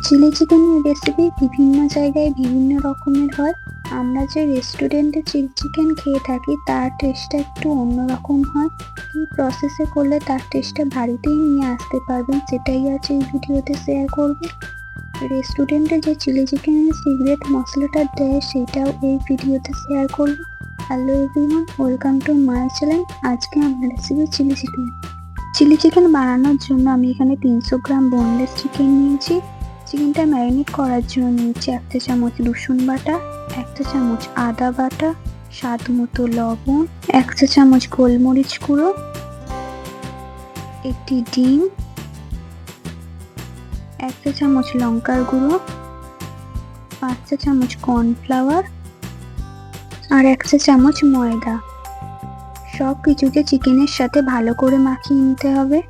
Chilli চিকেনের recipe বিভিন্ন জায়গায় বিভিন্ন রকমের হয়। আমরা যে রেস্টুরেন্টে চিলি চিকেন খেয়ে থাকি তার টেস্টটা একটু অন্যরকম হয়। কী প্রসেসে করলে তার টেস্টটা বাড়িতেই নিয়ে আসতে পারবেন সেটাই আজ এই ভিডিওতে শেয়ার করব। রেস্টুরেন্টে যে চিলি চিকেনের সিক্রেট মশলাটা দেয় সেটাও এই ভিডিওতে শেয়ার করব। Hello everyone, welcome to my channel. আজকে আমার recipe chilli chicken. Chilli chicken বানানোর জন্য আমি এখানে 300 গ্রাম বোনলেস চিকেন নিয়েছি। চিকেনটা ম্যারিনেট করার জন্য নিয়েছি 1 চা চামচ রসুন বাটা, 1 চা চামচ আদা বাটা, স্বাদ মতো লবণ, 1 চা চামচ গোলমরিচ গুঁড়ো, একটি ডিম, 1 চা চামচ লঙ্কার গুঁড়ো, 5 চা চামচ কর্নফ্লাওয়ার আর 1 চা চামচ ময়দা। সব কিছুকে চিকেনের সাথে ভালো করে মাখিয়ে নিতে হবে।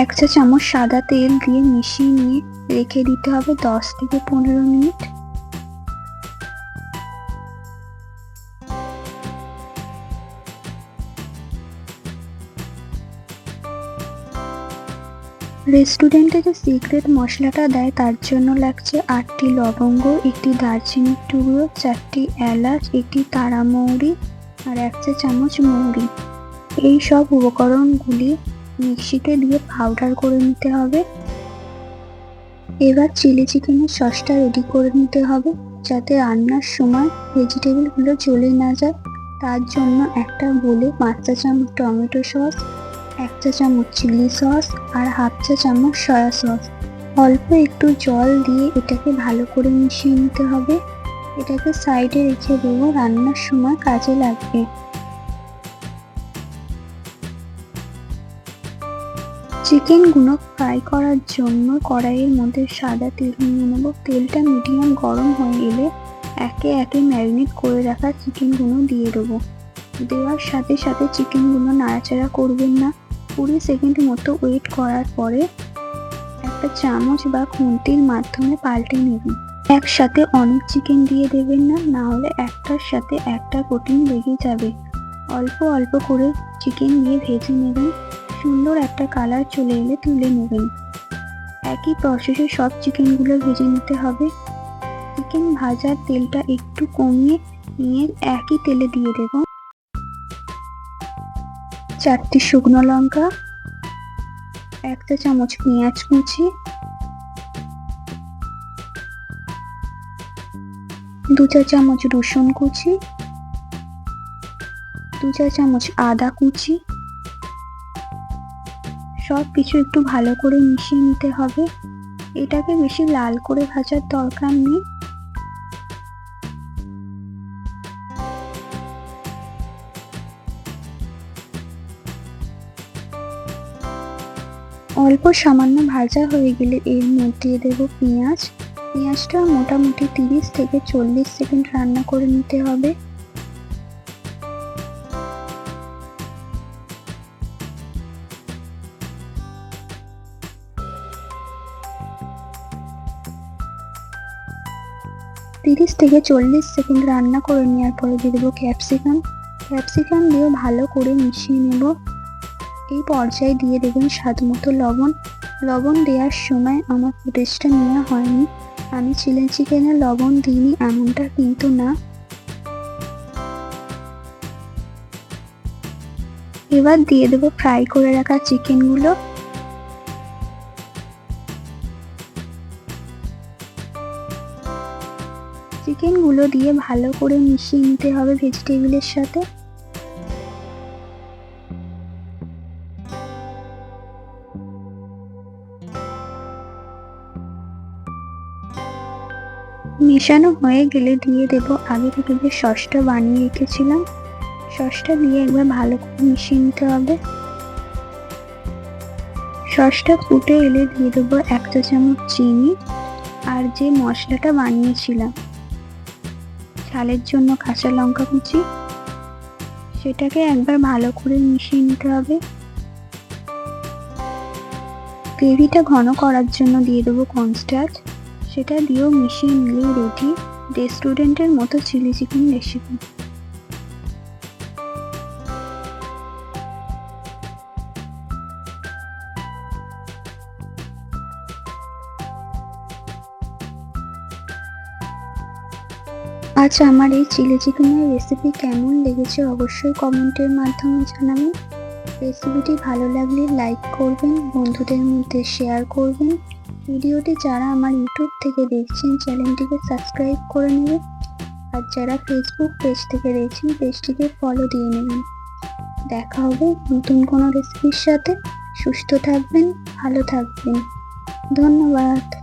1 চা চামচ সাদা তেল দিয়ে মিশিয়ে নিয়ে রেখে দিতে হবে 10 থেকে 15 মিনিট। রেস্টুরেন্টে যে সিক্রেট মশলাটা দেয় তার জন্য লাগছে 8টি লবঙ্গ, একটি দারচিনির টুকরো, 4টি এলাচ, একটি তারা মৌরি আর 1 চা চামচ মৌরি। এই সব উপকরণগুলি মিক্সিতে দিয়ে পাউডার করে নিতে হবে। এবার চিলি চিকেনের সসটা রেডি করে নিতে হবে যাতে রান্নার সময় ভেজিটেবলগুলো জ্বলে না যায়। তার জন্য একটা বোলে 5 চা চামচ টমেটো সস, 1 চা চামচ চিলি সস আর হাফ চা চামচ সয়া সস, অল্প একটু জল দিয়ে এটাকে ভালো করে মিশিয়ে নিতে হবে। এটাকে সাইডে রেখে দেবো, রান্নার সময় কাজে লাগবে। চিকেনগুলো ফ্রাই করার জন্য কড়াইয়ের মধ্যে সাদা তেল নিয়ে নেব। তেলটা মিডিয়াম গরম হয়ে এলে একে একে ম্যারিনেট করে রাখা চিকেনগুলো দিয়ে দেবো। দেওয়ার সাথে সাথে চিকেনগুলো নাড়াচাড়া করবেন না। 20 সেকেন্ড মতো ওয়েট করার পরে একটা চামচ বা খুন্তির মাধ্যমে পাল্টে নেবেন। একসাথে অনেক চিকেন দিয়ে দেবেন না, না হলে একটার সাথে একটা কোটিং লেগে যাবে। অল্প অল্প করে চিকেন দিয়ে ভেজে নেবেন। সুন্দর একটা কালার চলে এলে তুলে নেবেন। একই প্রসেসে সব চিকেনগুলো ভেজে নিতে হবে। চিকেন ভাজার তেলটা একটু কমিয়ে নিয়ে একই তেলে দিয়ে দেব 4টি শুকনো লঙ্কা, 1 চা চামচ পেঁয়াজ কুচি, 2 চা চামচ রসুন কুচি, 2 চা চামচ আদা কুচি। সব কিছু একটু ভালো করে মিশিয়ে নিতে হবে। এটাকে বেশি লাল করে ভাজার দরকার নেই। অল্প সামান্য ভাজা হয়ে গেলে এর মধ্যে দেব পেঁয়াজ। পেঁয়াজটা মোটামুটি 30 থেকে 40 সেকেন্ড রান্না করে নিতে হবে। তিরিশ থেকে 40 সেকেন্ড রান্না করে নেওয়ার পরে দিয়ে দেবো ক্যাপসিকাম। ক্যাপসিকাম দিয়ে ভালো করে মিশিয়ে নেব। এই পর্যায়ে দিয়ে দেবেন স্বাদ মতো লবণ। লবণ দেওয়ার সময় আমার ফুটেজটা নেওয়া হয়নি, আমি চিলি চিকেনে লবণ দিইনি এমনটা কিন্তু না। এবার দিয়ে দেবো ফ্রাই করে রাখা চিকেনগুলো। চিকেনগুলো দিয়ে ভালো করে মিশিয়ে নিতে হবে ভেজিটেবলের সাথে। মেশানো হয়ে গেলে দিয়ে দেব আগে থেকে যে সসটা বানিয়ে রেখেছিলাম। সসটা দিয়ে একবার ভালো করে মিশিয়ে নিতে হবে। সসটা ফুটে এলে দিয়ে দেবো 1 চা চামচ চিনি আর যে মশলাটা বানিয়েছিলাম ঝালের জন্য কাঁচা লঙ্কা কুচি, সেটাকে একবার ভালো করে মিশিয়ে নিতে হবে। গ্রেভিটা ঘন করার জন্য দিয়ে দেবো কর্নস্টার্চ, সেটা দিয়েও মিশিয়ে নিলেই রেডি রেস্টুরেন্টের মতো চিলি চিকেন রেসিপি। আজ আমার এই চিলি চিকেনের রেসিপি কেমন লেগেছে অবশ্যই কমেন্টের মাধ্যমে জানাবেন। রেসিপিটি ভালো লাগলে লাইক করবেন, বন্ধুদের মধ্যে শেয়ার করবেন। ভিডিওটি যারা আমার ইউটিউব থেকে দেখছেন চ্যানেলটিকে সাবস্ক্রাইব করে নেবেন, আর যারা ফেসবুক পেজ থেকে দেখছেন পেজটিকে ফলো দিয়ে নেবেন। দেখা হবে নতুন কোনো রেসিপির সাথে। সুস্থ থাকবেন, ভালো থাকবেন। ধন্যবাদ।